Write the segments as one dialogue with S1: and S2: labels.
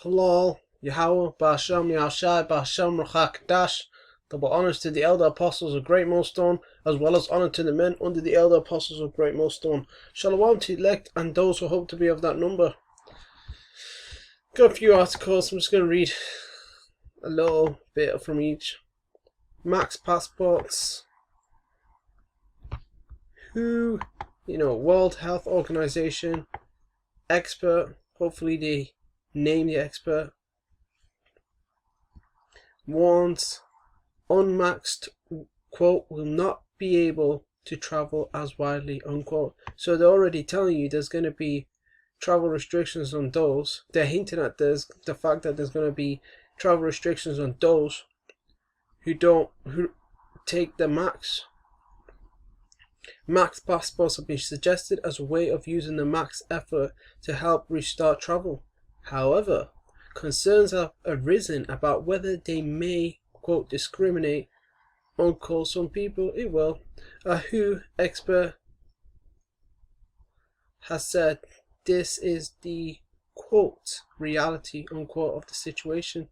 S1: Halal, Yahweh, Ba'Hashem, Yahushai, Ba'Hashem, Ruach HaKodesh. Double honors to the elder apostles of Great Millstone, as well as honor to the men under the elder apostles of Great Millstone. Shalom to elect and those who hope to be of that number. Got a few articles, I'm just going to read a little bit from each. Max passports. Who, World Health Organization, expert, hopefully they name the expert, warns unmaxed, quote, will not be able to travel as widely, unquote. So they're already telling you there's going to be travel restrictions on those. They're hinting at the fact that there's going to be travel restrictions on those who take the max. Max passports have been suggested as a way of using the max effort to help restart travel. However, concerns have arisen about whether they may, quote, discriminate, unquote, some people. It will. A WHO expert has said this is the, quote, reality, unquote, of the situation.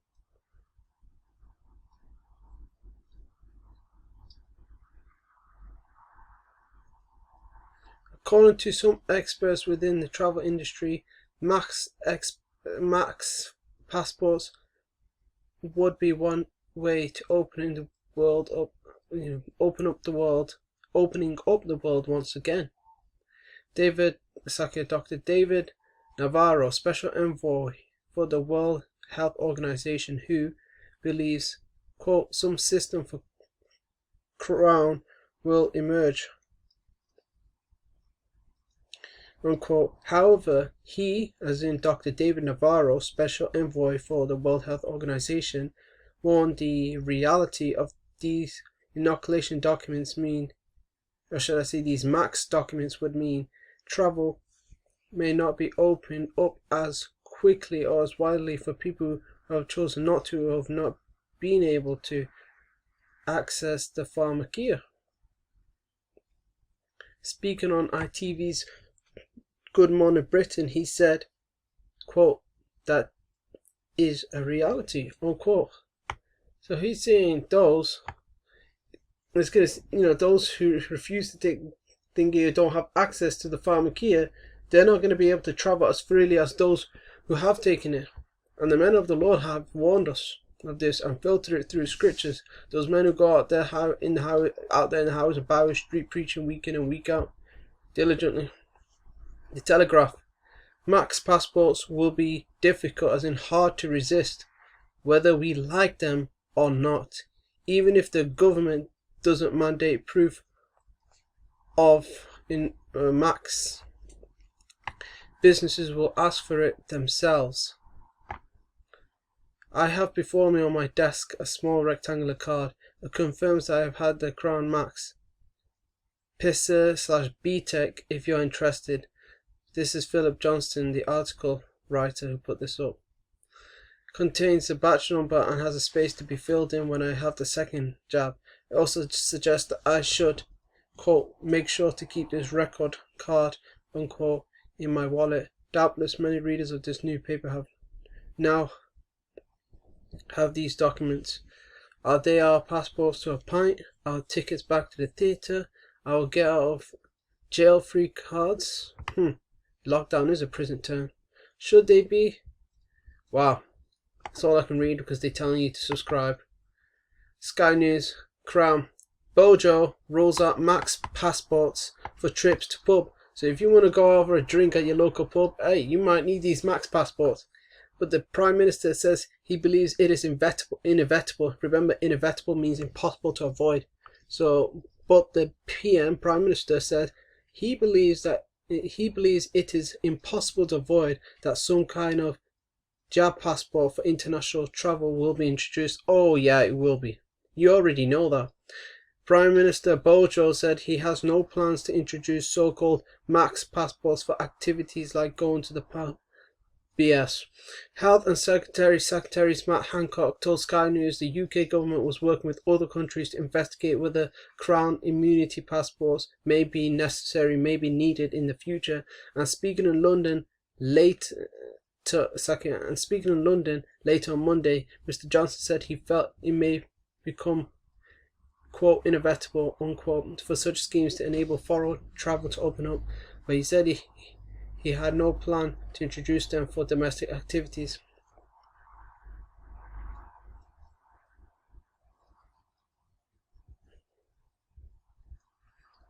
S1: According to some experts within the travel industry, max passports would be one way to opening up the world once again. Dr. David Navarro, special envoy for the World Health Organization, who believes, quote, some system for crown will emerge, unquote. However, he, as in Dr. David Navarro, special envoy for the World Health Organization, warned the reality of these inoculation documents these max documents would mean travel may not be opened up as quickly or as widely for people who have chosen not to, or have not been able to access the Pharmak. Speaking on ITV's Good Morning Britain, he said, quote, that is a reality, unquote. So he's saying those who refuse to take thingy, don't have access to the Pharmak, they're not going to be able to travel as freely as those who have taken it. And the men of the Lord have warned us of this and filtered it through scriptures. Those men who go out there in the house of Bower Street preaching week in and week out diligently. The Telegraph. Max passports will be difficult, as in hard to resist, whether we like them or not. Even if the government doesn't mandate proof of max, businesses will ask for it themselves. I have before me on my desk a small rectangular card that confirms that I have had the Crown Max. PISA/BTEC if you're interested. This is Philip Johnston, the article writer who put this up. Contains the batch number and has a space to be filled in when I have the second jab. It also suggests that I should, quote, make sure to keep this record card, unquote, in my wallet. Doubtless many readers of this newspaper have these documents. Are they our passports to a pint? Our tickets back to the theatre? Our get out of jail free cards? Lockdown is a prison term. Should they be? Wow. That's all I can read because they're telling you to subscribe. Sky News. Crown. Bojo rolls out max passports for trips to pub. So if you want to go over a drink at your local pub, hey, you might need these max passports. But the Prime Minister says he believes it is inevitable. Remember, inevitable means impossible to avoid. But the Prime Minister said he believes it is impossible to avoid that some kind of jab passport for international travel will be introduced. Oh yeah, it will be. You already know that. Prime Minister Bojo said he has no plans to introduce so-called max passports for activities like going to the pub. BS. Health and Secretary Matt Hancock told Sky News the UK government was working with other countries to investigate whether Crown immunity passports may be necessary, may be needed in the future. And speaking in London late second. And speaking in London later on Monday, Mr. Johnson said he felt it may become, quote, inevitable, unquote, for such schemes to enable foreign travel to open up, but he said he had no plan to introduce them for domestic activities.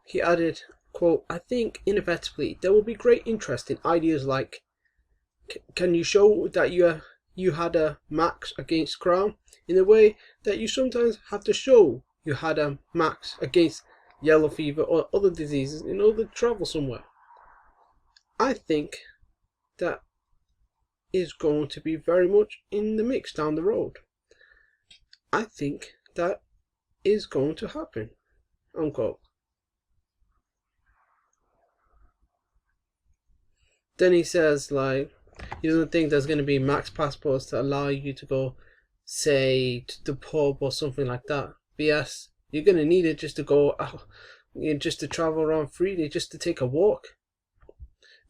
S1: He added, quote, I think inevitably there will be great interest in ideas like, can you show that you had a max against crime, in the way that you sometimes have to show you had a max against yellow fever or other diseases in order to travel somewhere. I think that is going to be very much in the mix down the road. I think that is going to happen, unquote. Then he says, like, he doesn't think there's going to be max passports to allow you to go, say, to the pub or something like that. But yes, you're going to need it just to go out, just to travel around freely, just to take a walk.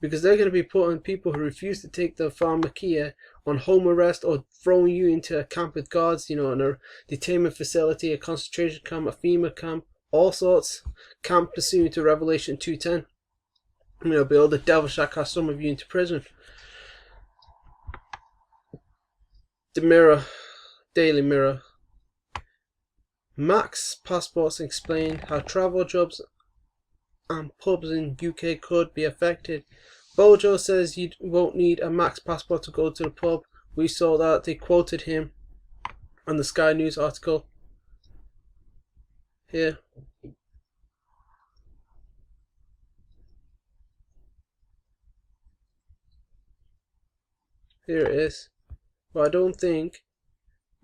S1: Because they're going to be putting people who refuse to take the pharmacia on home arrest, or throwing you into a camp with guards, in a detainment facility, a concentration camp, a FEMA camp, all sorts. Camp pursuant to Revelation 2:10. Behold, the devil shall cast some of you into prison. The Mirror, Daily Mirror. Max passports explain how travel jobs and pubs in UK could be affected. Bojo says you won't need a max passport to go to the pub. We saw that. They quoted him on the Sky News article. Here. Here it is. But I don't think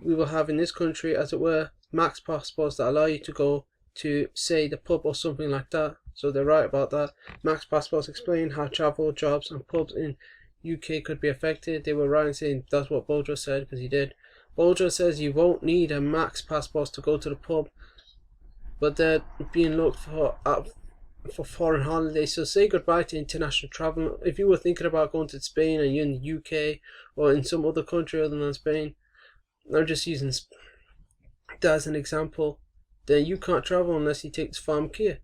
S1: we will have in this country, as it were, max passports that allow you to go to, say, the pub or something like that. So they're right about that. Max passports explain how travel, jobs and pubs in UK could be affected. They were right in saying that's what Bojo said, because he did. Bojo says you won't need a max passport to go to the pub, but they're being looked for foreign holidays. So say goodbye to international travel. If you were thinking about going to Spain and you're in the UK or in some other country other than Spain, I'm just using that as an example, then you can't travel unless you take this pharmacia.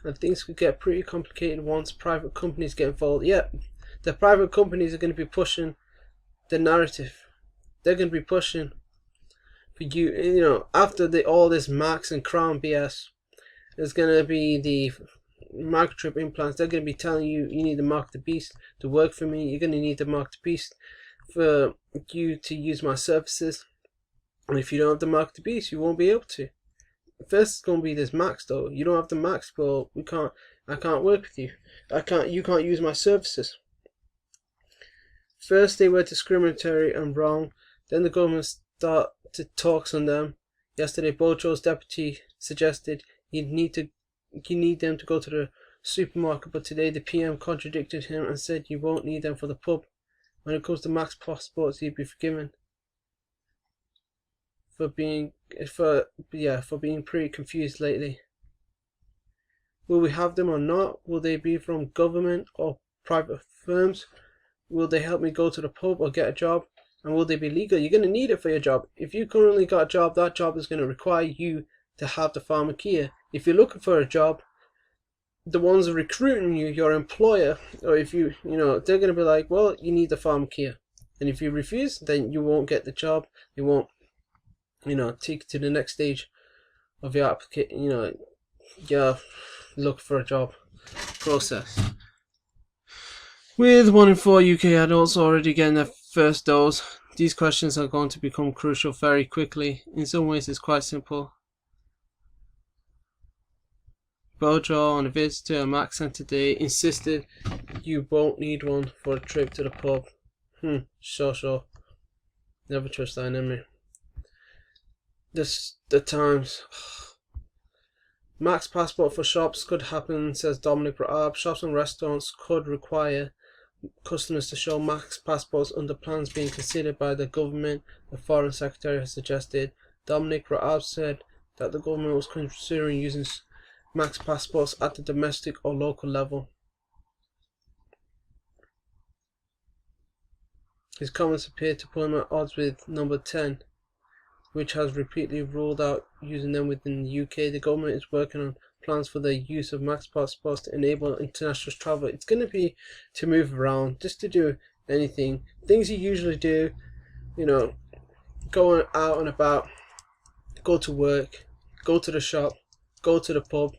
S1: And things could get pretty complicated once private companies get involved. Yeah, the private companies are going to be pushing the narrative. They're going to be pushing for you, after all this Max and Crown BS, there's going to be the microchip implants. They're going to be telling you need the Mark the Beast to work for me. You're going to need the Mark the Beast for you to use my services. And if you don't have the Mark the Beast, you won't be able to. First, it's going to be this Max though. You don't have the Max, well, I can't work with you. You can't use my services. First, they were discriminatory and wrong. Then the government started talks on them. Yesterday, Bojo's deputy suggested you need them to go to the supermarket, but today the PM contradicted him and said you won't need them for the pub. When it comes to Max passports, you'd be forgiven for being pretty confused lately. Will we have them or not? Will they be from government or private firms? Will they help me go to the pub or get a job? And will they be legal? You're going to need it for your job. If you currently got a job, that job is going to require you to have the pharmacia. If you're looking for a job, the ones recruiting you, your employer, or if they're going to be like, well, you need the pharmacia. And if you refuse, then you won't get the job. They won't, take you to the next stage of your application, your look for a job process. With 1 in 4 UK adults already getting their first dose, these questions are going to become crucial very quickly. In some ways, it's quite simple. Bojo, on a visit to a Max Centre today, insisted you won't need one for a trip to the pub. Sure. Never trust that enemy. The Times. Max passport for shops could happen, says Dominic Raab. Shops and restaurants could require customers to show Max passports under plans being considered by the government, the Foreign Secretary has suggested. Dominic Raab said that the government was considering using Max passports at the domestic or local level. His comments appear to put him at odds with number 10, which has repeatedly ruled out using them within the UK. The government is working on plans for the use of Max passports to enable international travel. It's going to be to move around, just to do anything. Things you usually do, you know, going out and about, go to work, go to the shop, go to the pub,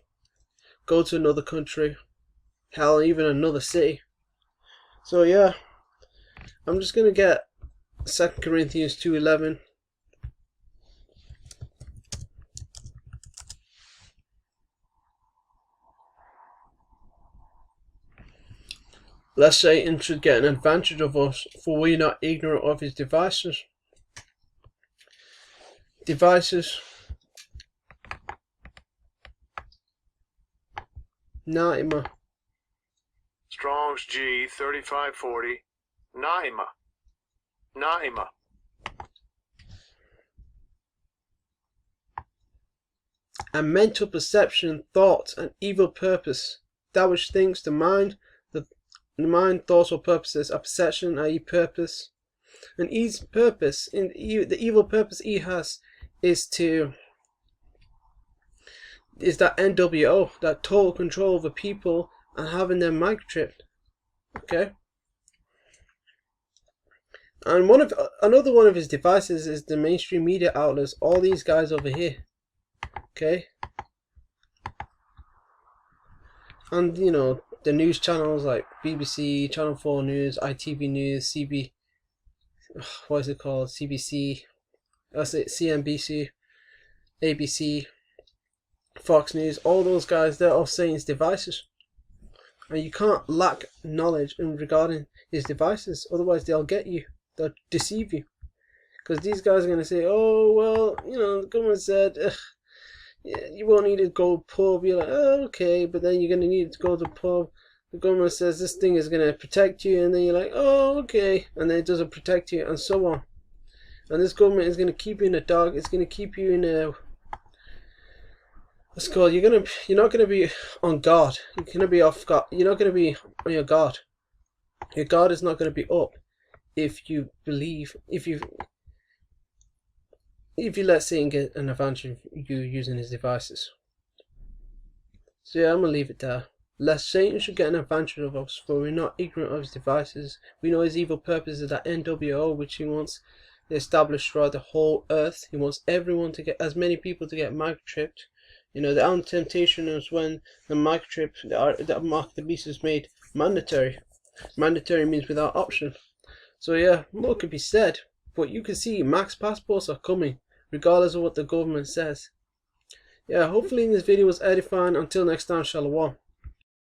S1: go to another country, hell, even another city. So yeah, I'm just going to get 2 Corinthians 2:11. Lest Satan should get an advantage of us, for we are not ignorant of his devices. Naima.
S2: Strong's G 3540. Naima.
S1: And mental perception, thought, and evil purpose. That which thinks, the mind, thoughts, or purposes, a perception, i.e. purpose. And his purpose, the evil purpose he has, is that NWO, that total control over people and having them microchipped. Okay. And another one of his devices is the mainstream media outlets, all these guys over here. Okay. And you know, the news channels like BBC, Channel 4 News, ITV News, what is it called? CBC, CNBC, ABC, Fox News, all those guys, they're all saying his devices. And you can't lack knowledge regarding his devices, otherwise they'll get you, they'll deceive you. Because these guys are going to say, oh, well, you know, the government said, you won't need to go pub. You're like, oh, okay, but then you're going to need to go to pub. The government says this thing is going to protect you, and then you're like, oh, okay, and then it doesn't protect you, and so on. And this government is going to keep you in the dark. It's going to keep you in a, what's it called? You're not going to be on guard. You're going to be off guard. You're not going to be on your guard. Your guard is not going to be up if you let Satan get an advantage of you using his devices. So yeah, I'm going to leave it there. Lest Satan should get an advantage of us, for we're not ignorant of his devices. We know his evil purpose is that NWO, which he wants established throughout the whole earth. He wants everyone to get, as many people to get microchipped. You know, the temptation is when the microchip, the mark of the beast is made mandatory. Mandatory means without option. So yeah, more could be said, but you can see Max passports are coming, regardless of what the government says. Yeah, hopefully this video was edifying. Until next time, Shalom.